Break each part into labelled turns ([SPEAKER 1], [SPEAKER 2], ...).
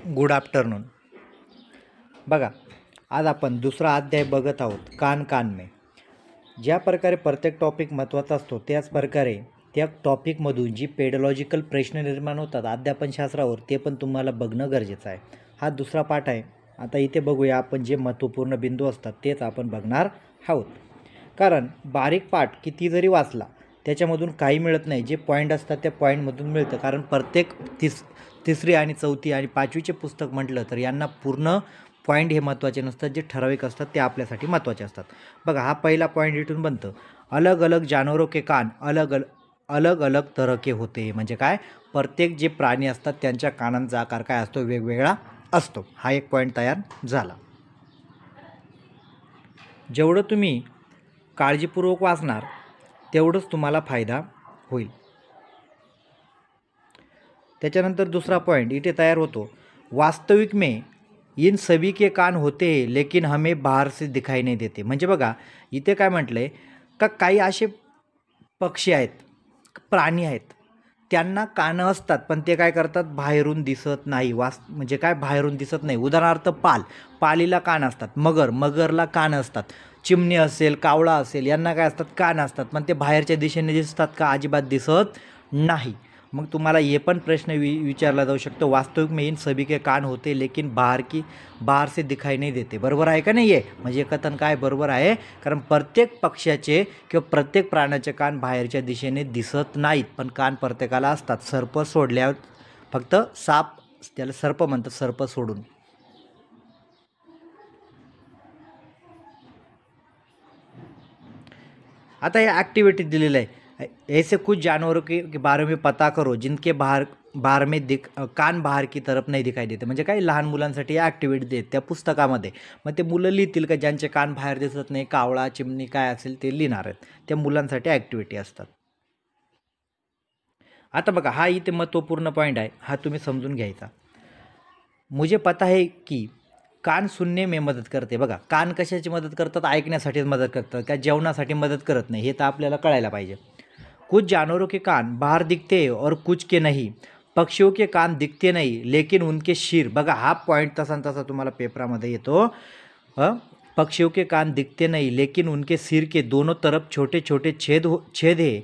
[SPEAKER 1] Good afternoon. बघा, आज आपण दुसरा अध्याय बघत आहोत, कान कान में. ज्या प्रकारे प्रत्येक टॉपिक महत्त्वाचा असतो त्याच प्रकारे त्या टॉपिकमधून जी पेडॉलॉजिकल प्रश्न निर्माण होतात अध्यापनशास्त्रावर ते पण तुम्हाला बघणं गरजेचं आहे. हा दुसरा पाठ आहे. आता इथे बघूया आपण जे महत्त्वपूर्ण बिंदू असतात तेच आपण बघणार आहोत. कारण बारीक पाठ किती जरी वाचला त्याच्यामधून काही मिळत नाही. जे पॉईंट असतात त्या पॉईंटमधून मिळतं. कारण प्रत्येक तिसरी आणि चौथी आणि पाचवीचे पुस्तक म्हटलं तर यांना पूर्ण पॉईंट हे महत्त्वाचे नसतात. जे ठराविक असतात ते आपल्यासाठी महत्त्वाचे असतात. बघा, हा पहिला पॉईंट इथून बनतं. अलग अलग जानवरों के कान अलग अलग तरह के होते. म्हणजे काय, प्रत्येक जे प्राणी असतात त्यांच्या कानांचा आकार काय असतो, वेगवेगळा असतो. हा एक पॉईंट तयार झाला. जेवढं तुम्ही काळजीपूर्वक वाचणार तेवढंच तुम्हाला फायदा होईल. त्याच्यानंतर दुसरा पॉईंट इथे तयार होतो. वास्तविक में इन सभी के कान होते हैं लेकिन हमें बाहर से दिखाई नहीं देते. म्हणजे बघा, इथे काय म्हटलं आहे का, काही असे पक्षी आहेत, प्राणी आहेत, त्यांना कानं असतात पण ते काय करतात, बाहेरून दिसत नाही. म्हणजे काय, बाहेरून दिसत नाही. उदाहरणार्थ पालीला कान असतात. मगरला कान असतात. चिमणी असेल, कावळा असेल, यांना काय असतात, कान असतात पण ते बाहेरच्या दिशेने दिसतात का, अजिबात दिसत नाही. मग तुम्हाला ये पण प्रश्न विचारला जाऊ शकतो, वास्तविक में इन सभी के कान होते लेकिन बाहर से दिखाई नहीं देते. बरोबर आहे का नाही आहे. म्हणजे कथन काय बरोबर आहे, कारण प्रत्येक पक्ष्याचे किंवा प्रत्येक प्राण्याचे कान बाहेरच्या दिशेने दिसत नाहीत पण कान प्रत्येकाला असतात. सर्प सोडल्यावर, फक्त साप, त्याला सर्प म्हणतात, सर्प सोडून. आता हे ॲक्टिव्हिटी दिलेलं आहे. ऐसे कुछ जानवरों के बारे में पता करो जिनके बाहर में कान बाहर की तरफ नहीं दिखाई देते. म्हणजे काय, लहान मुलांसाठी या ॲक्टिव्हिटी देत त्या पुस्तकामध्ये. मग ते मुलं लिहितील का ज्यांचे कान बाहेर दिसत नाही, कावळा, चिमणी काय असेल ते लिहिणार आहेत. त्या मुलांसाठी ॲक्टिव्हिटी असतात. आता बघा, हा इथे महत्त्वपूर्ण पॉईंट आहे, हा तुम्ही समजून घ्यायचा. मुझे पता है की कान सुनने में मदत करते. बघा, कान कशाची मदत करतात, ऐकण्यासाठीच मदत करतात, का जेवणासाठी मदत करत नाही, हे तर आपल्याला कळायला पाहिजे. कुछ जानवरों के कान बाहर दिखते हैं और कुछ के नहीं. पक्षियों के कान दिखते नहीं लेकिन उनके शीर. बघा, हा पॉईंट तसा तसा पेपरामध्ये येतो. पक्षियों के कान दिखते नहीं लेकिन उनके सिर के दोनों तरफ छोटे छोटे छेद है.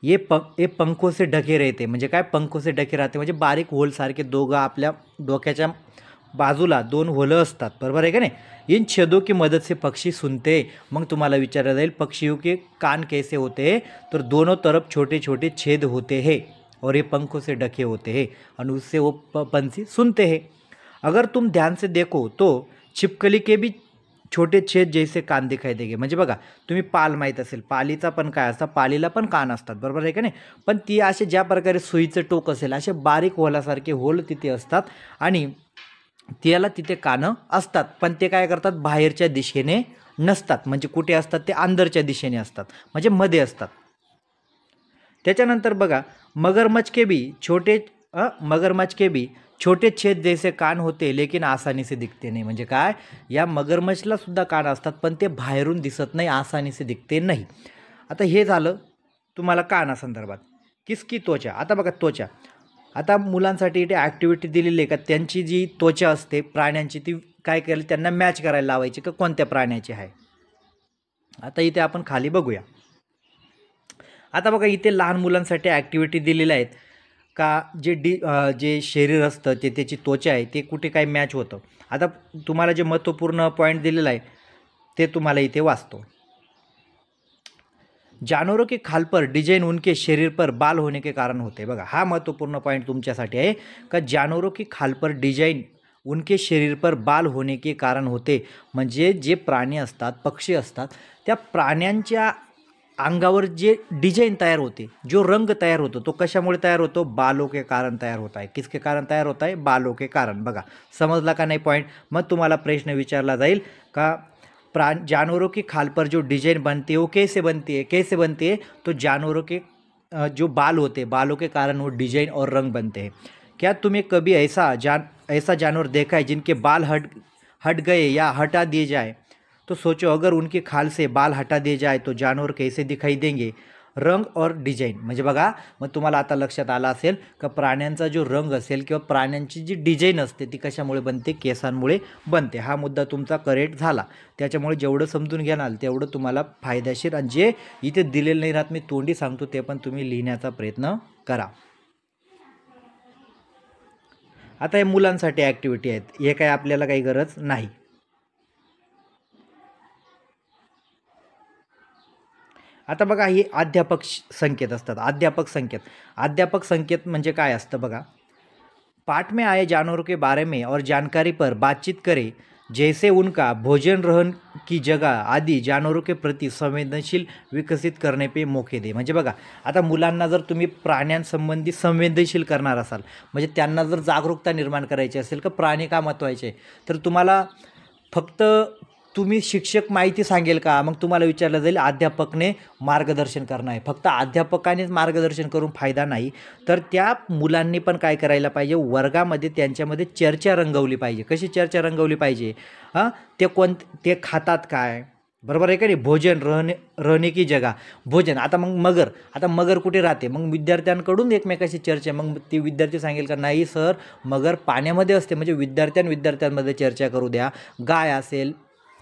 [SPEAKER 1] ये पंखों से ढके रहते. म्हणजे काय, पंखों से ढके राहते म्हणजे बारीक होलसारखे दोघं आपल्या डोक्याच्या बाजूला दोन होलं असतात. बरोबर आहे का नाही. इन छेदों की मदद से पक्षी सुनते. मग तुम्हाला विचारलं जाईल पक्षियों के कान कैसे होते, तर दोनों तरफ छोटे छोटे छेद होते हैं और ये पंखों से ढके होते हैं और उससे वो पंछी सुनते हैं. अगर तुम ध्यान से देखो तो छिपकली के भी छोटे छेद जैसे कान दिखाई देंगे. म्हणजे बघा, तुम्ही पाल माहीत असेल, पालीचा पण काय असतं, पालीला पण कान असतात. बरोबर आहे का नाही. पण ती असे ज्या प्रकारे सुईचं टोक असेल असे बारीक होलासारखे होल तिथे असतात आणि त्याला तिथे कानं असतात पण ते काय करतात, बाहेरच्या दिशेने नसतात. म्हणजे कुठे असतात, ते अंदरच्या दिशेने असतात, म्हणजे मध्ये असतात. त्याच्यानंतर बघा, मगरमच्छ के भी छोटे छेद जैसे कान होते लेकिन आसानी से दिखते नहीं. म्हणजे काय, या मगरमच्छला सुद्धा कान असतात पण ते बाहेरून दिसत नाही, आसानी से दिखते नाही. आता हे झालं तुम्हाला कानासंदर्भात. किसकी त्वचा. आता बघा, त्वचा. आता मुलांसाठी इथे ॲक्टिव्हिटी दिलेली आहे का, त्यांची जी त्वचा असते प्राण्यांची ती काय केलं, त्यांना मॅच करायला लावायची का कोणत्या प्राण्याची आहे. आता इथे आपण खाली बघूया. आता बघा, इथे लहान मुलांसाठी ॲक्टिव्हिटी दिलेल्या आहेत का, जे शरीर असतं ते त्याची त्वचा आहे ते कुठे काय मॅच होतं. आता तुम्हाला जे महत्त्वपूर्ण पॉईंट दिलेला आहे ते तुम्हाला इथे वाचतो. जानवरों के खाल पर डिजाइन उनके शरीर पर बाल होने के कारण होते. बघा, हा महत्त्वपूर्ण पॉईंट तुमच्यासाठी आहे का, जानवरों के खाल पर डिजाइन उनके शरीर पर बाल होने के कारण होते. म्हणजे जे प्राणी असतात, पक्षी असतात, त्या प्राण्यांच्या अंगावर जे डिजाइन तयार होते, जो रंग तयार होतो, तो कशामुळे तयार होतो, बालों के कारण तयार होता है. किसके कारण तयार होता है, बालों के कारण. बघा, समजला का नाही पॉईंट. मग तुम्हाला प्रश्न विचारला जाईल का, जानवरों की खाल पर जो डिजाइन बनती है वो कैसे बनती है, तो जानवरों के जो बाल होते हैं, बालों के कारण वो डिजाइन और रंग बनते हैं. क्या तुम्हें कभी ऐसा जानवर देखा है जिनके बाल हट गए या हटा दिए जाए. तो सोचो, अगर उनके खाल से बाल हटा दिए जाए तो जानवर कैसे दिखाई देंगे. रंग और डिझाईन म्हणजे बघा, मग तुम्हाला आता लक्षात आलं असेल का प्राण्यांचा जो रंग असेल किंवा प्राण्यांची जी डिझाईन असते ती कशामुळे बनते, केसांमुळे बनते. हा मुद्दा तुमचा करेक्ट झाला. त्याच्यामुळे जेवढं समजून घ्याल तेवढं तुम्हाला फायदेशीर, आणि जे इथे दिलेलं नाही राहत मी तोंडी सांगतो ते पण तुम्ही लिहिण्याचा प्रयत्न करा. आता हे मुलांसाठी ॲक्टिव्हिटी आहेत, हे काय आपल्याला काही गरज नाही. आता बघा, हे अध्यापक संकेत असतात. अध्यापक संकेत म्हणजे काय असतं बघा, पाठ में आए जानवरों के बारे में और जानकारी पर बातचीत करें, जैसे उनका भोजन, रहन की जगह आदि जानवरों के प्रति संवेदनशील विकसित करने पे मौके दे. म्हणजे बघा, आता मुलांना जर तुम्ही प्राण्यांसंबंधी संवेदनशील करणार असाल, म्हणजे त्यांना जर जागरूकता निर्माण करायची असेल का प्राणी का महत्त्वाचे, तर तुम्हाला फक्त तुम्ही शिक्षक माहिती सांगेल का, मग तुम्हाला विचारलं जाईल अध्यापकने मार्गदर्शन करणं आहे. फक्त अध्यापकानेच मार्गदर्शन करून फायदा नाही, तर त्या मुलांनी पण काय करायला पाहिजे, वर्गामध्ये त्यांच्यामध्ये चर्चा रंगवली पाहिजे. कशी चर्चा रंगवली पाहिजे, ते खातात काय, बरोबर आहे का नाही, भोजन, रहने की जगह, भोजन. आता मगर कुठे राहते, मग विद्यार्थ्यांकडून एकमेकाशी चर्चा, मग ते विद्यार्थी सांगेल का नाही सर मगर पाण्यामध्ये असते, म्हणजे विद्यार्थ्यांमध्ये चर्चा करू द्या. गाय असेल,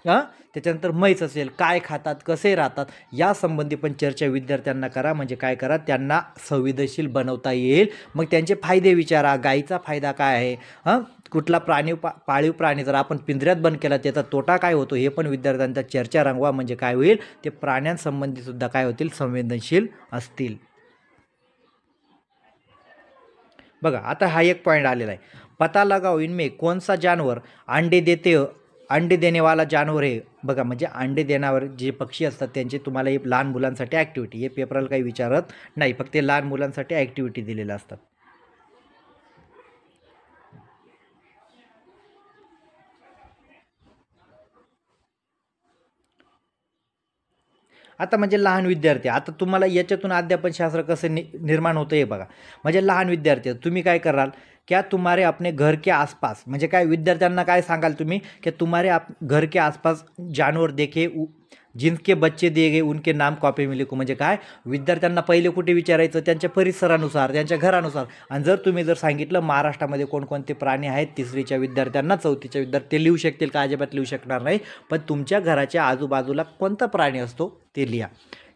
[SPEAKER 1] त्याच्यानंतर म्हैस असेल, काय खातात, कसे राहतात, या संबंधी पण चर्चा विद्यार्थ्यांना करा. म्हणजे काय करा, त्यांना संवेदनशील बनवता येईल. मग त्यांचे फायदे विचारा, गायीचा फायदा काय आहे, कुठला पाळीव प्राणी जर आपण पिंजऱ्यात बंद केला त्याचा तोटा काय होतो, हे पण विद्यार्थ्यांचा चर्चा रंगवा. म्हणजे काय होईल, ते प्राण्यांसंबंधी सुद्धा काय होतील, संवेदनशील असतील. बघा, आता हा एक पॉईंट आलेला आहे, पता लगाओ इनमें कौन सा जानवर अंडे देने वाला जानवर आहे. बघा, म्हणजे अंडे देण्यावर जे पक्षी असतात त्यांचे तुम्हाला हे लहान मुलांसाठी ॲक्टिव्हिटी, हे पेपरला काही विचारत नाही, फक्त लहान मुलांसाठी ॲक्टिव्हिटी दिलेल्या असतात. आता म्हणजे लहान विद्यार्थी, आता तुम्हाला याच्यातून अध्यापनशास्त्र कसं निर्माण होतं हे बघा. म्हणजे लहान विद्यार्थी तुम्ही काय कराल, क्या तुम्हारे अपने घर के आसपास, म्हणजे काय विद्यार्थ्यांना काय सांगाल तुम्ही, की तुम्हारे घर के आसपास जानवर देखे, जिनके बच्चे दिए गए उनके नाम कॉपी में लिखो. म्हणजे काय, विद्यार्थ्यांना पहिले कुठे विचारायचं, त्यांच्या परिसरानुसार, त्यांच्या घरानुसार. आणि जर तुम्ही जर सांगितलं महाराष्ट्रामध्ये कोणकोणते प्राणी आहेत, तिसरीच्या विद्यार्थ्यांना, चौथीच्या विद्यार्थी ते लिहू शकतील का, अजिबात लिहू शकणार नाही. पण तुमच्या घराच्या आजूबाजूला कोणता प्राणी असतो ते लिहा.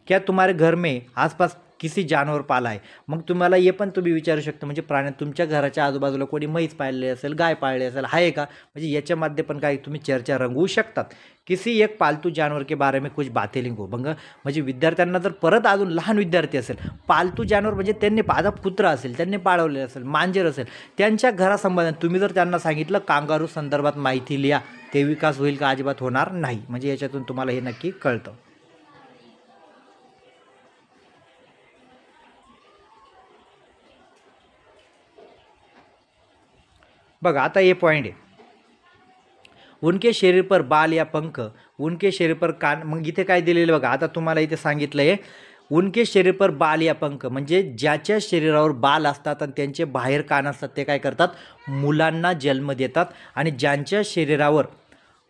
[SPEAKER 1] क्या तुम्हारे घर में आसपास किसी जानवर पाला आहे, मग तुम्हाला हे पण तुम्ही विचारू शकता, म्हणजे प्राणी तुमच्या घराच्या आजूबाजूला कोणी म्हैस पाळली असेल, गाय पाळली असेल, आहे का, म्हणजे याच्यामध्ये पण काय तुम्ही चर्चा रंगवू शकतात. किसी एक पालतू जानवर के बारे में कुछ बातें लिखो. म्हणजे विद्यार्थ्यांना जर परत अजून लहान विद्यार्थी असेल, पालतू जानवर म्हणजे त्यांनी माझा पुत्र असेल, त्यांनी पाळवले असेल, मांजर असेल, त्यांच्या घरासंबंधात तुम्ही जर त्यांना सांगितलं कांगारू संदर्भात माहिती लिहा, ते विकास होईल का, अजिबात होणार नाही. म्हणजे याच्यातून तुम्हाला हे नक्की कळतं. बघा, आता हे पॉईंट आहे, उनके शरीर पर बाल या पंख, उनके शरीर पर कान. मग इथे काय दिलेलं बघा, आता तुम्हाला इथे सांगितलं आहे उनके शरीर पर बाल या पंख, म्हणजे ज्याच्या शरीरावर बाल असतात आणि त्यांचे बाहेर कान असतात ते काय करतात, मुलांना जन्म देतात. आणि ज्यांच्या शरीरावर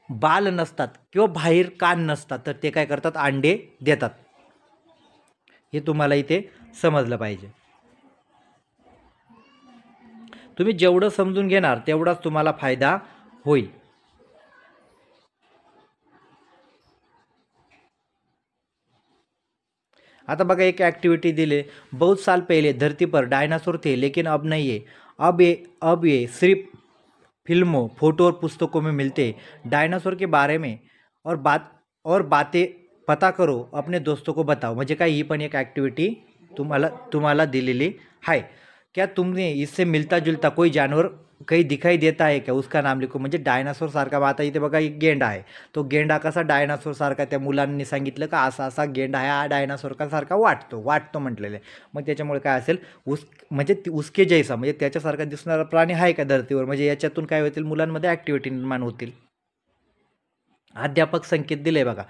[SPEAKER 1] बाल नसतात किंवा बाहेर कान नसतात तर ते काय करतात, अंडे देतात. हे तुम्हाला इथे समजलं पाहिजे. तुम्ही जेवढं समजून घेणार तेवढाच तुम्हाला फायदा होईल. आता बघा, एक ॲक्टिव्हिटी दिले, बहुत साल पहले धरती पर डायनासोर थे लेकिन अब नहीं है. अब ये सिर्फ फिल्मों, फोटो और पुस्तकों में मिलते. डायनासोर के बारे में और बातें पता करो, अपने दोस्तों को बताओ. म्हणजे काय, ही पण एक ॲक्टिव्हिटी तुम्हाला दिलेली आहे. क्या तुमने इससे मिलता जुलता कोई जानवर कहीं दिखाई देता है क्या, उसका नाम लिखो. म्हणजे डायनासोर सारखा, आता इथे बघा एक गेंडा आहे, तो गेंडा कसा डायनासोर सारखा, त्या मुलांनी सांगितलं का असा गेंडा आहे, हा डायनासोर का सारखा वाटतो म्हटलेलं. मग त्याच्यामुळे काय असेल, म्हणजे उसके जैसा, म्हणजे त्याच्यासारखा दिसणारा प्राणी आहे का धर्तीवर. म्हणजे याच्यातून काय होतील, मुलांमध्ये ॲक्टिव्हिटी निर्माण होतील. अध्यापक संकेत दिले बघा,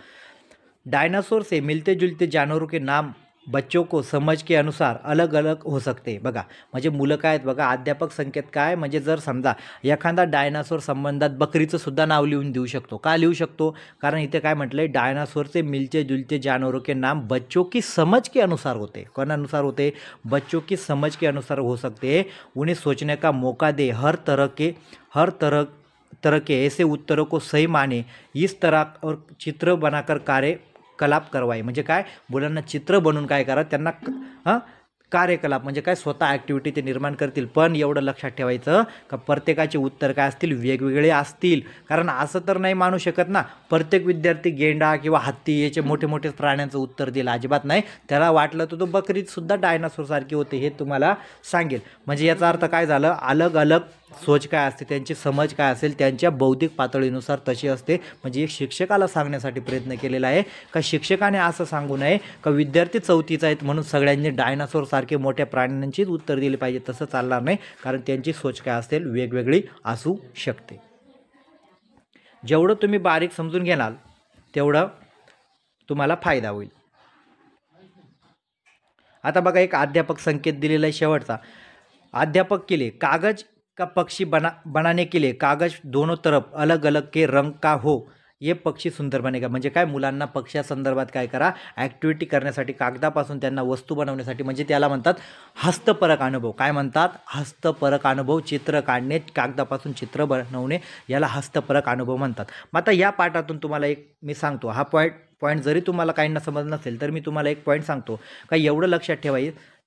[SPEAKER 1] डायनासोर से मिलते जुलते जानवरों के नाम बच्चों को समझ के अनुसार अलग अलग हो सकते. बघा म्हणजे मुलं काय आहेत बघा, अध्यापक संकेत काय म्हणजे जर समजा एखादा डायनासोर संबंधात बकरीचं सुद्धा नाव लिहून देऊ शकतो. का लिहू शकतो? कारण इथे काय म्हटलंय, डायनासोर से मिलते जुलते जानवरों के नाम बच्चों की समझ के अनुसार होते. कोणानुसार होते? बच्चों की समझ के अनुसार हो सकते. उन्हें सोचने का मौका दे. हर तरह के ऐसे उत्तरों को सही माने. इस तरह और चित्र बनाकर कार्यकलाप करवाए. म्हणजे काय, मुलांना चित्र बनवून काय करा, त्यांना कार्यकलाप म्हणजे काय, स्वतः ॲक्टिव्हिटी ते निर्माण करतील. पण एवढं लक्षात ठेवायचं का प्रत्येकाचे उत्तर काय असतील, वेगवेगळे असतील. कारण असं तर नाही मानू शकत ना प्रत्येक विद्यार्थी गेंडा किंवा हत्ती याचे मोठे मोठे प्राण्यांचं उत्तर दिलं, अजिबात नाही. त्याला वाटलं तर तो बकरीत सुद्धा डायनासोर सारखी होते हे तुम्हाला सांगेल. म्हणजे याचा अर्थ काय झालं, अलग अलग सोच काय असते, त्यांची समज काय असेल, त्यांच्या बौद्धिक पातळीनुसार तशी असते. म्हणजे एक शिक्षकाला सांगण्यासाठी प्रयत्न केलेला आहे का शिक्षकाने असं सांगू नये का विद्यार्थी चौथीचा आहेत म्हणून सगळ्यांनी डायनासोर सारखे मोठ्या प्राण्यांचीच उत्तर दिली पाहिजे, तसं चालणार नाही. कारण त्यांची सोच काय असेल, वेगवेगळी असू शकते. जेवढं तुम्ही बारीक समजून घेणार तेवढं तुम्हाला फायदा होईल. आता बघा एक अध्यापक संकेत दिलेला आहे शेवटचा. अध्यापक के लिए कागज का पक्षी बनाने के लिए कागज दोनों तरफ अलग अलग के रंग का हो, ये पक्षी सुंदर बनेगा. म्हणजे काय, मुलांना पक्ष्या संदर्भात काय करा, ॲक्टिव्हिटी करण्यासाठी, कागदापासून त्यांना वस्तू बनवण्यासाठी, म्हणजे त्याला म्हणतात हस्तपरक अनुभव. काय म्हणतात? हस्तपरक अनुभव. चित्र काढणे, कागदापासून चित्र बनवणे याला हस्तपरक अनुभव म्हणतात. मग आता या पाठातून तुम्हाला एक मी सांगतो, हा पॉईंट जरी तुम्हाला काहींना समज नसेल तर मी तुम्हाला एक पॉईंट सांगतो का एवढं लक्षात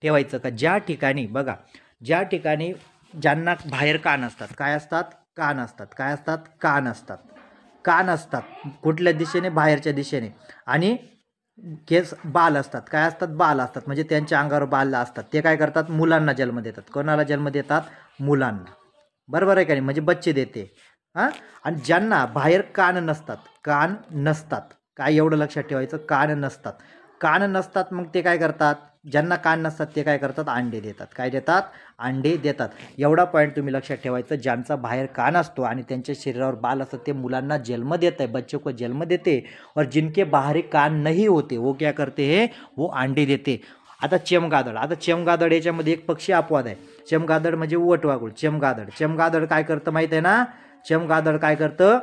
[SPEAKER 1] ठेवायचं का ज्या ठिकाणी बघा, ज्या ठिकाणी ज्यांना बाहेर कान असतात, काय असतात? कान असतात. काय असतात? कान असतात. कान असतात कुठल्या दिशेने? बाहेरच्या दिशेने. आणि केस बाल असतात. काय असतात? बाल असतात. म्हणजे त्यांच्या अंगावर बाल असतात. ते काय करतात? मुलांना जन्म देतात. कोणाला जन्म देतात? मुलांना. बरोबर आहे का नाही? म्हणजे बच्चे देते. आणि ज्यांना बाहेर कान नसतात, काय एवढं लक्षात ठेवायचं, कान नसतात मग ते काय करतात? ज्यांना कान नसतात ते काय करतात? अंडे देतात. काय देतात? अंडे देतात. एवढा पॉईंट तुम्ही लक्षात ठेवायचं. ज्यांचा बाहेर कान असतो आणि त्यांच्या शरीरावर बाल असतात ते मुलांना जन्म देते, बच्चों को जन्म देते. और जिनके बाहरी कान नहीं होते वो क्या करते हैं? वो अंडे देते. आता चमगादड़ याच्यामध्ये एक पक्षी अपवाद आहे. चमगादड़ म्हणजे वटवाघूळ. चमगादड़ काय करतं माहिती आहे ना? चमगादड़ काय करतं?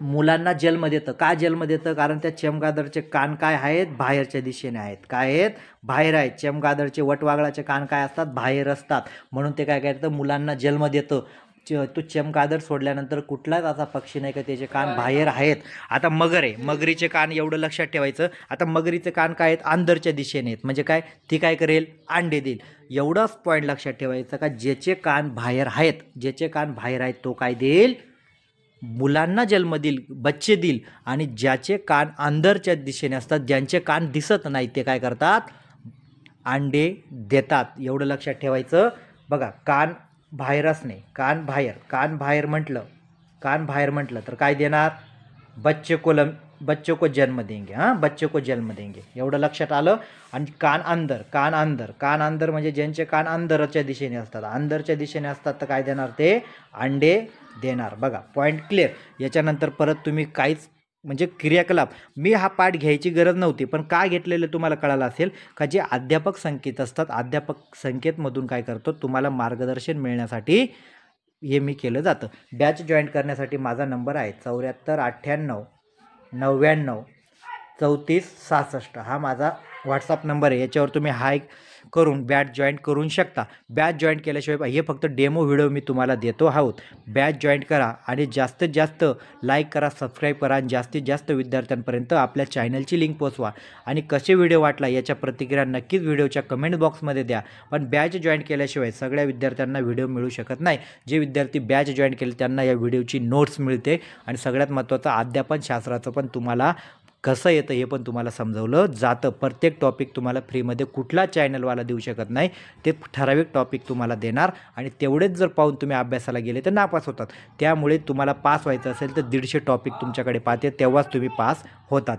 [SPEAKER 1] मुलांना जन्म देतं. का जन्म देतं? कारण त्या चमगादड़चे कान काय आहेत? बाहेरच्या दिशेने आहेत. काय आहेत? बाहेर आहेत. चमगादड़चे, वटवाघळाचे कान काय असतात? बाहेर असतात. म्हणून ते काय करतं? मुलांना जन्म देतं. तो चमगादड़ सोडल्यानंतर कुठलाच असा पक्षी नाही का त्याचे कान बाहेर आहेत. आता मगर आहे, मगरीचे कान एवढं लक्षात ठेवायचं. आता मगरीचे कान काय आहेत? अंदरच्या दिशेने आहेत. म्हणजे काय? ती काय करेल? अंडे देईल. एवढाच पॉईंट लक्षात ठेवायचं का ज्याचे कान बाहेर आहेत तो काय देईल? मुलांना जन्म देईल, बच्चे देईल. आणि ज्याचे कान अंदरच्या दिशेने असतात, ज्यांचे कान दिसत नाही, ते काय करतात? अंडे देतात. एवढं लक्षात ठेवायचं. बघा, कान बाहेर असणे, कान बाहेर म्हटलं तर काय देणार? बच्चे को जन्म देंगे. बच्चे को जन्म देंगे. एवढं लक्षात आलं. आणि कान अंदर म्हणजे ज्यांचे कान अंदरच्या दिशेने असतात तर काय देणार? ते अंडे देणार. बघा, पॉईंट क्लिअर. याच्यानंतर परत तुम्ही काहीच म्हणजे क्रियाकलाप, मी हा पाठ घ्यायची गरज नव्हती, पण काय घेतलेलं तुम्हाला कळालं असेल का जे अध्यापक संकेत असतात, अध्यापक संकेतमधून काय करतो, तुम्हाला मार्गदर्शन मिळण्यासाठी हे मी केलं जातं. बॅच जॉईन करण्यासाठी माझा नंबर आहे 7498 99 34 66. हा माझा व्हॉट्सअप नंबर आहे. याच्यावर तुम्ही हाय करून बॅच जॉईन करू शकता. बॅच जॉईन केल्याशिवाय हे फक्त डेमो व्हिडिओ मी तुम्हाला देतो आहोत. बॅच जॉईन करा आणि जास्तीत जास्त लाईक करा, सबस्क्राईब करा आणि जास्तीत जास्त विद्यार्थ्यांपर्यंत आपल्या चॅनलची लिंक पोचवा. आणि कसे व्हिडिओ वाटला याच्या प्रतिक्रिया नक्कीच व्हिडिओच्या कमेंट बॉक्समध्ये द्या. पण बॅच जॉईन केल्याशिवाय सगळ्या विद्यार्थ्यांना व्हिडिओ मिळू शकत नाही. जे विद्यार्थी बॅच जॉईन केले त्यांना या व्हिडिओची नोट्स मिळते. आणि सगळ्यात महत्त्वाचं अध्यापन शास्त्राचं पण तुम्हाला कसं येतं हे पण तुम्हाला समजवलं जातं. प्रत्येक टॉपिक तुम्हाला फ्रीमध्ये कुठला चॅनलवाला देऊ शकत नाही. ते ठराविक टॉपिक तुम्हाला देणार आणि तेवढेच जर पाहून तुम्ही अभ्यासाला गेले तर नापास होतात. त्यामुळे तुम्हाला पास व्हायचं असेल तर 150 टॉपिक तुमच्याकडे पाहते तेव्हाच तुम्ही पास होतात.